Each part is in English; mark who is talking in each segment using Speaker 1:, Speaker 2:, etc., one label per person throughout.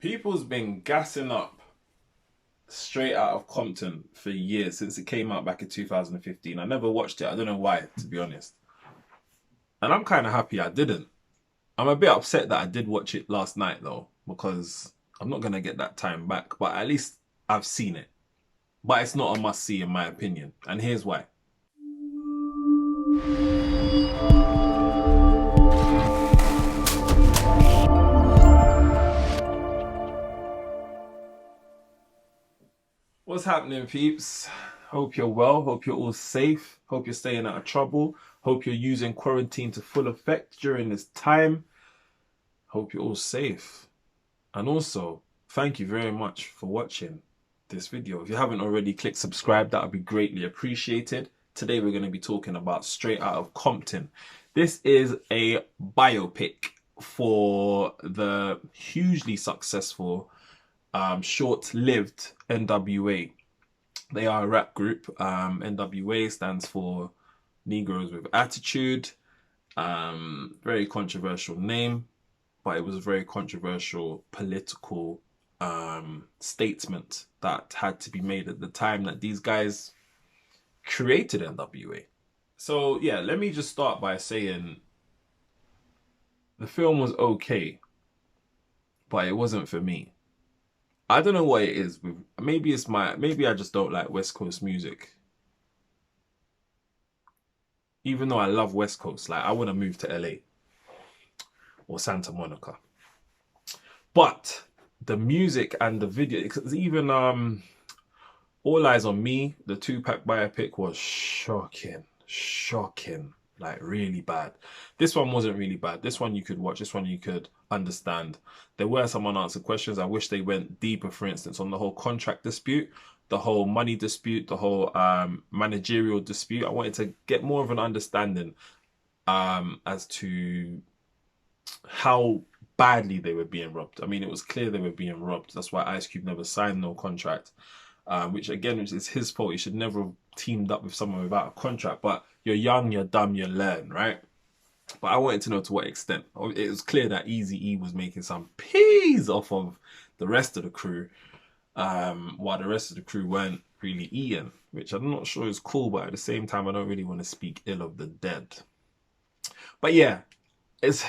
Speaker 1: People's been gassing up Straight Out of Compton for years since it came out back in 2015. I never watched it. I don't know why, to be honest. And I'm kind of happy I didn't. I'm a bit upset that I did watch it last night though, because I'm not going to get that time back. But at least I've seen it. But it's not a must see in my opinion. And here's why. What's happening, peeps? Hope you're well. Hope you're all safe. Hope you're staying out of trouble. Hope you're using quarantine to full effect during this time. Hope you're all safe. And also, thank you very much for watching this video. If you haven't already, click subscribe. That would be greatly appreciated. Today we're going to be talking about Straight Out of Compton. This is a biopic for the hugely successful, short-lived N.W.A. They are a rap group. N.W.A stands for Negroes with Attitude. Very controversial name, but it was a very controversial political statement that had to be made at the time that these guys created N.W.A. So yeah, let me just start by saying the film was okay, but it wasn't for me. I don't know what it is. Maybe maybe I just don't like West Coast music. Even though I love West Coast, like I want to move to LA or Santa Monica. But the music and the video, even All Eyes on Me, the Tupac biopic was shocking, shocking, like really bad. This one wasn't really bad. This one you could watch. This one you could understand. There were some unanswered questions. I wish they went deeper, for instance, on the whole contract dispute, the whole money dispute, the whole managerial dispute. I wanted to get more of an understanding as to how badly they were being robbed. I mean, it was clear they were being robbed. That's why Ice Cube never signed no contract. Which again is his fault. He should never have teamed up with someone without a contract. But you're young, you're dumb, you learn, right? But I wanted to know to what extent. It was clear that Eazy-E was making some peas off of the rest of the crew, while the rest of the crew weren't really eating, which I'm not sure is cool, but at the same time, I don't really want to speak ill of the dead. But yeah, it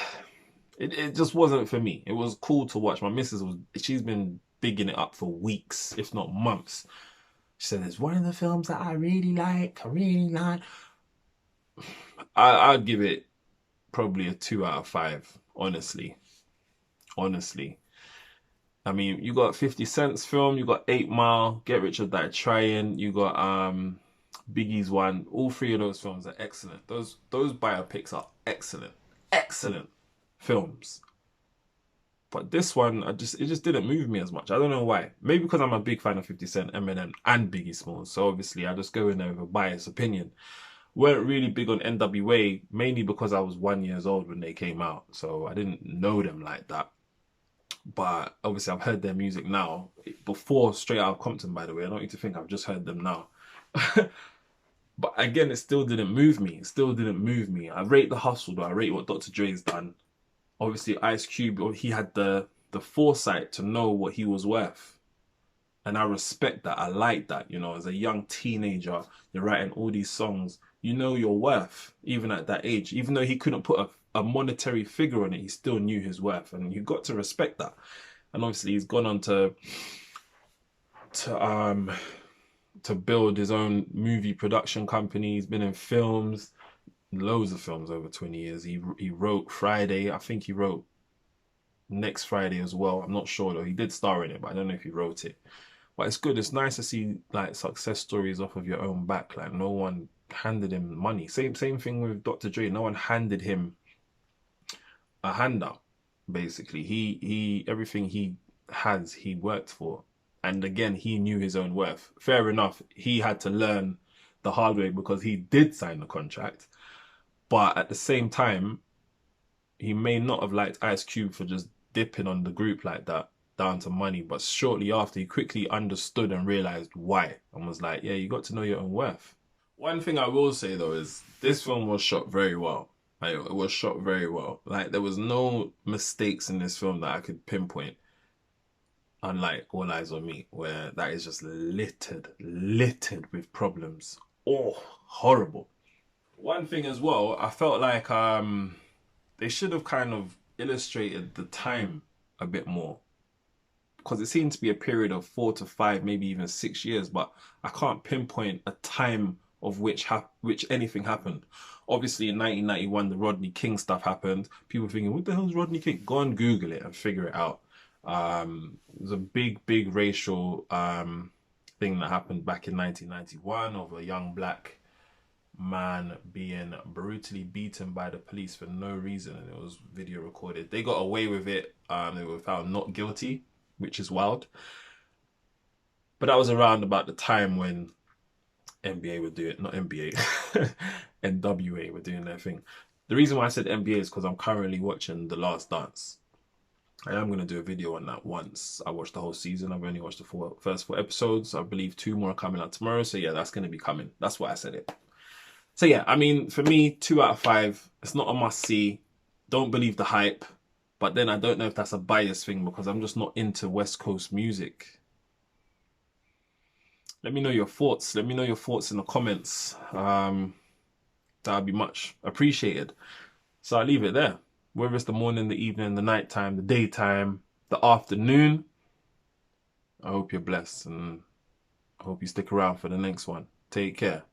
Speaker 1: just wasn't for me. It was cool to watch. My missus she's been bigging it up for weeks, if not months. She said, it's one of the films that I really like. I really like. I'd give it probably a 2 out of 5, honestly. Honestly. I mean, you got 50 Cent's film, you got 8 Mile, Get Rich or Die Trying, you got Biggie's one. All three of those films are excellent. Those biopics are excellent. Excellent films. But this one, it just didn't move me as much. I don't know why. Maybe because I'm a big fan of 50 Cent, Eminem, and Biggie Smalls. So obviously, I just go in there with a biased opinion. Weren't really big on N.W.A, mainly because I was 1 year old when they came out. So I didn't know them like that. But obviously, I've heard their music now. Before Straight Out of Compton, by the way. I don't need to think I've just heard them now. But again, it still didn't move me. It still didn't move me. I rate the hustle, though. I rate what Dr. Dre's done. Obviously, Ice Cube, he had the foresight to know what he was worth. And I respect that. I like that. You know, as a young teenager, you're writing all these songs. You know your worth, even at that age. Even though he couldn't put a monetary figure on it, he still knew his worth. And you got to respect that. And obviously, he's gone on to build his own movie production company. He's been in films, loads of films over 20 years. He wrote Friday. I think he wrote Next Friday as well. I'm not sure though. He did star in it, but I don't know if he wrote it. But it's good. It's nice to see like success stories off of your own back. Like no one handed him money. Same thing with Dr. Dre. No one handed him a handout. Basically, he everything he has, he worked for. And again, he knew his own worth. Fair enough. He had to learn the hard way because he did sign the contract. But at the same time, he may not have liked Ice Cube for just dipping on the group like that down to money. But shortly after, he quickly understood and realized why and was like, yeah, you got to know your own worth. One thing I will say though is this film was shot very well. Like, it was shot very well. Like there was no mistakes in this film that I could pinpoint. unlike All Eyes on Me, where that is just littered with problems. Oh, horrible. One thing as well, I felt like they should have kind of illustrated the time a bit more, because it seemed to be a period of 4 to 5, maybe even 6 years, but I can't pinpoint a time of which anything happened. Obviously, in 1991, the Rodney King stuff happened. People thinking, "What the hell is Rodney King?" Go and Google it and figure it out. It was a big racial thing that happened back in 1991 of a young black man being brutally beaten by the police for no reason, and it was video recorded. They got away with it. They were found not guilty, which is wild. But that was around about the time when NBA would do it, not NBA, N.W.A were doing their thing. The reason why I said NBA is because I'm currently watching The Last Dance. I am going to do a video on that once I watch the whole season. I've only watched the first 4 episodes. I believe 2 more are coming out tomorrow. So yeah, that's going to be coming. That's why I said it. So yeah, I mean, for me, 2 out of 5. It's not a must-see. Don't believe the hype. But then I don't know if that's a bias thing because I'm just not into West Coast music. Let me know your thoughts. Let me know your thoughts in the comments. That would be much appreciated. So I'll leave it there. Whether it's the morning, the evening, the nighttime, the daytime, the afternoon, I hope you're blessed and I hope you stick around for the next one. Take care.